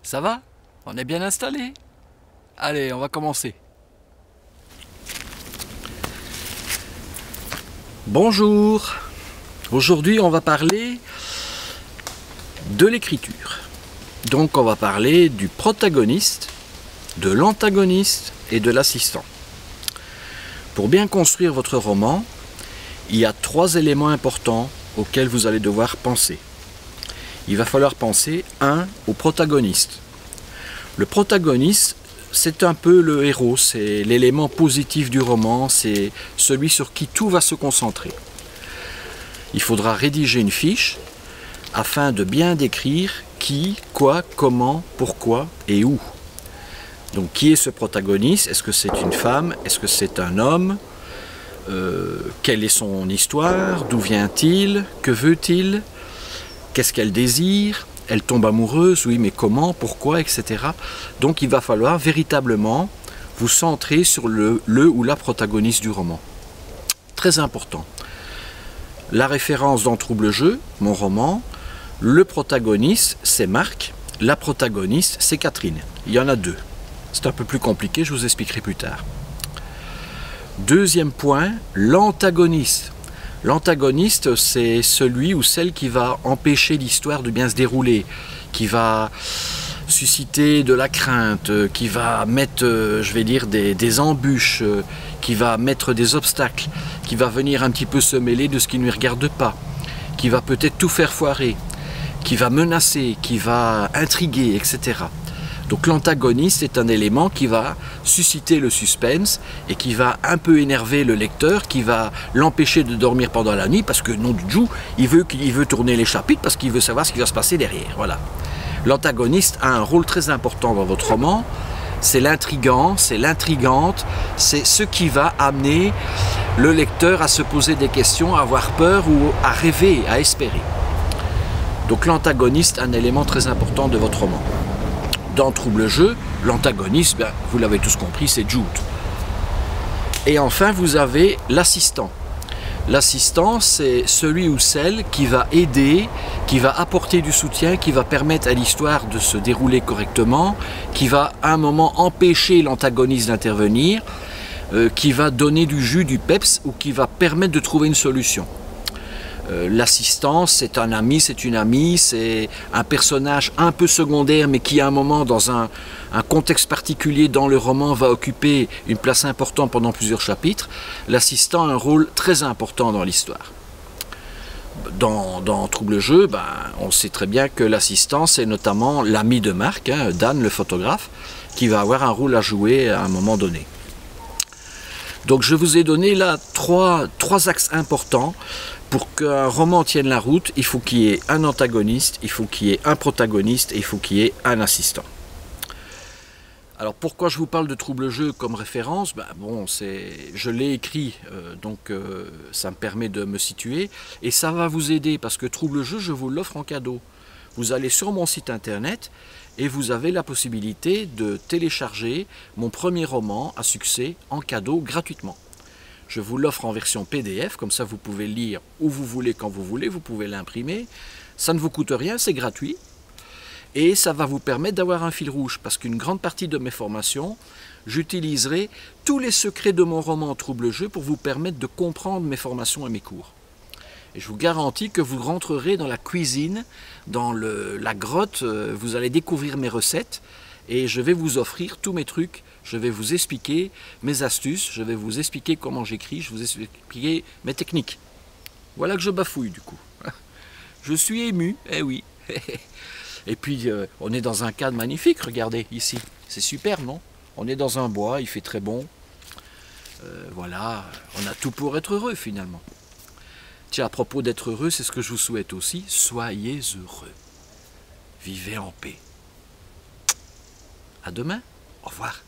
Ça va? On est bien installé? Allez, on va commencer. Bonjour. Aujourd'hui, on va parler de l'écriture. Donc, on va parler du protagoniste, de l'antagoniste et de l'assistant. Pour bien construire votre roman, il y a 3 éléments importants auxquels vous allez devoir penser. Il va falloir penser, 1, au protagoniste. Le protagoniste, c'est un peu le héros, c'est l'élément positif du roman, c'est celui sur qui tout va se concentrer. Il faudra rédiger une fiche afin de bien décrire qui, quoi, comment, pourquoi et où. Donc qui est ce protagoniste? Est-ce que c'est une femme? Est-ce que c'est un homme? Quelle est son histoire? D'où vient-il? Que veut-il? Qu'est-ce qu'elle désire? Elle tombe amoureuse? Oui, mais comment? Pourquoi? Etc. Donc il va falloir véritablement vous centrer sur le ou la protagoniste du roman. Très important. La référence dans Trouble Jeu, mon roman, le protagoniste c'est Marc, la protagoniste c'est Catherine. Il y en a 2. C'est un peu plus compliqué, je vous expliquerai plus tard. Deuxième point, l'antagoniste. L'antagoniste, c'est celui ou celle qui va empêcher l'histoire de bien se dérouler, qui va susciter de la crainte, qui va mettre, je vais dire, des embûches, qui va mettre des obstacles, qui va venir un petit peu se mêler de ce qui ne lui regarde pas, qui va peut-être tout faire foirer, qui va menacer, qui va intriguer, etc. Donc l'antagoniste est un élément qui va susciter le suspense et qui va un peu énerver le lecteur, qui va l'empêcher de dormir pendant la nuit parce que nom du Dieu, il veut tourner les chapitres parce qu'il veut savoir ce qui va se passer derrière. Voilà. L'antagoniste a un rôle très important dans votre roman, c'est l'intrigant, c'est l'intrigante, c'est ce qui va amener le lecteur à se poser des questions, à avoir peur ou à rêver, à espérer. Donc l'antagoniste, un élément très important de votre roman. Dans Trouble Jeu, l'antagoniste, ben, vous l'avez tous compris, c'est Jude. Et enfin, vous avez l'assistant. L'assistant, c'est celui ou celle qui va aider, qui va apporter du soutien, qui va permettre à l'histoire de se dérouler correctement, qui va à un moment empêcher l'antagoniste d'intervenir, qui va donner du jus, du peps, ou qui va permettre de trouver une solution. L'assistant, c'est un ami, c'est une amie, c'est un personnage un peu secondaire, mais qui à un moment, dans un contexte particulier dans le roman, va occuper une place importante pendant plusieurs chapitres. L'assistant a un rôle très important dans l'histoire. Dans Trouble Jeu, ben, on sait très bien que l'assistant, c'est notamment l'ami de Marc, hein, Dan, le photographe, qui va avoir un rôle à jouer à un moment donné. Donc je vous ai donné là trois axes importants. Pour qu'un roman tienne la route, il faut qu'il y ait un antagoniste, il faut qu'il y ait un protagoniste et il faut qu'il y ait un assistant. Alors pourquoi je vous parle de Trouble Jeu comme référence? Ben bon, je l'ai écrit, donc ça me permet de me situer et ça va vous aider parce que Trouble Jeu, je vous l'offre en cadeau. Vous allez sur mon site internet et vous avez la possibilité de télécharger mon premier roman à succès en cadeau gratuitement. Je vous l'offre en version PDF, comme ça vous pouvez le lire où vous voulez, quand vous voulez, vous pouvez l'imprimer. Ça ne vous coûte rien, c'est gratuit. Et ça va vous permettre d'avoir un fil rouge, parce qu'une grande partie de mes formations, j'utiliserai tous les secrets de mon roman Trouble Jeu pour vous permettre de comprendre mes formations et mes cours. Et je vous garantis que vous rentrerez dans la cuisine, dans la grotte, vous allez découvrir mes recettes, et je vais vous offrir tous mes trucs. Je vais vous expliquer mes astuces, je vais vous expliquer comment j'écris, je vais vous expliquer mes techniques. Voilà que je bafouille du coup. Je suis ému, eh oui. Et puis on est dans un cadre magnifique, regardez ici. C'est super, non? On est dans un bois, il fait très bon. Voilà, on a tout pour être heureux finalement. Tiens, à propos d'être heureux, c'est ce que je vous souhaite aussi. Soyez heureux. Vivez en paix. À demain. Au revoir.